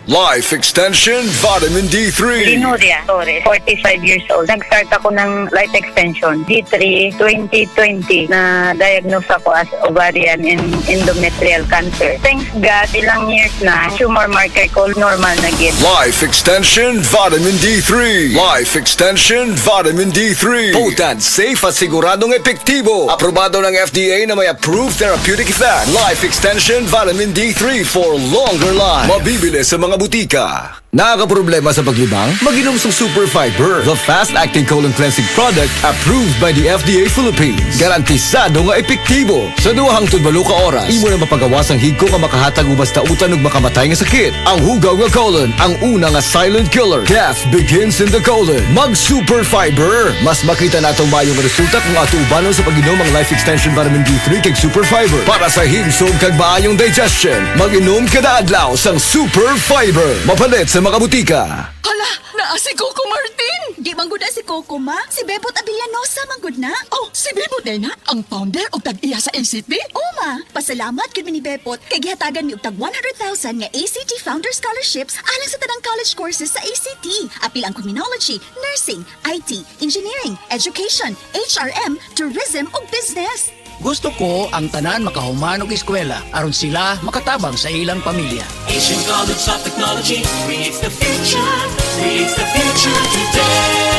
Life Extension Vitamin D3. Linuria Torres, 45 years old. Nag-start ako ng life extension, D3, 2020, na diagnose ako as ovarian and endometrial cancer. Thanks God, ilang years na, tumor marker ko normal na gid. Life Extension Vitamin D3. Life Extension Vitamin D3. Potent, safe at siguradong epektibo. Aprobado ng FDA na may approved therapeutic effect. Life Extension Vitamin D3 for longer life. Mabibili sa mga butika. Nakakaproblema sa paglibang? Mag-inom sa Super Fiber, the fast-acting colon cleansing product approved by the FDA Philippines. Garantisado nga epektibo. Sa duhang tudbalo ka oras, imo na mapagawas ang higko nga makahatag ubas tautan ug makamatay nga sakit. Ang hugaw nga colon, ang una nga silent killer. Death begins in the colon. Mag-Super Fiber. Mas makita natong mayong resulta kung ato ubanon sa pag-inom ang Life Extension Vitamin D3 kay Super Fiber. Para sa himsog kag maayong digestion, mag-inom kada adlaw sang Super Fiber. Mapalit sa mga butika. Hala, naa si Coco Martin! Di manggod na si Coco, ma. Si Bebot Abellanosa manggod na. Oh, si Bebot na ang founder o tag-iya sa ACT? Oo, ma. Pasalamat gud mi ni Bebot kay gihatagan mi og tag 100,000 nga ACT Founder Scholarships alang sa tanang college courses sa ACT. Apil ang criminology, nursing, IT, engineering, education, HRM, tourism ug business. Gusto ko ang tanan makahuman og eskwela aron sila makatabang sa ilang pamilya. Asian College of Technology creates the future today.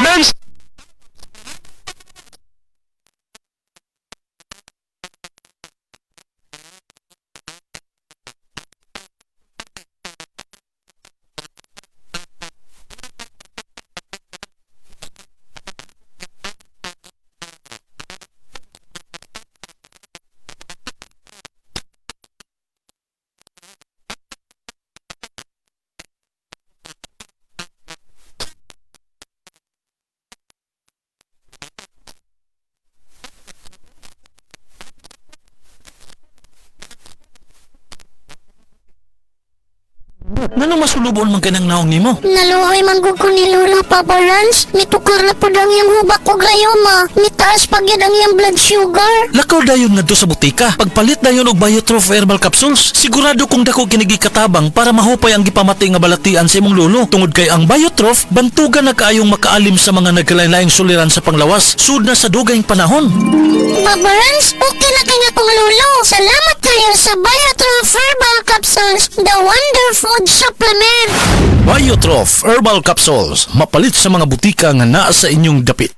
Men's Nanong masulubon man kanang naong nimo? Naluoy manggug ko ni Lola, Papa Rans. Mitukar na po ang iyang hubak ko gayoma. Mitaas pag yan ang iyang blood sugar. Lakaw dayon nga sa butika. Pagpalit dayon og Biotrof herbal capsules. Sigurado kung dako kinigi katabang para mahupay ang gipamatay nga balatian sa imong lolo. Tungod kay ang Biotrof, bantugan na kaayong makaalim sa mga nagkalain-laing suliran sa panglawas. Sud na sa dugayng panahon. Papa Rans, okay na kanya kong lolo. Salamat kayo sa Biotrof herbal capsules. The Wonder Food Supplement. Biotrof herbal capsules. Mapalit sa mga butika nga naa sa inyong dapit.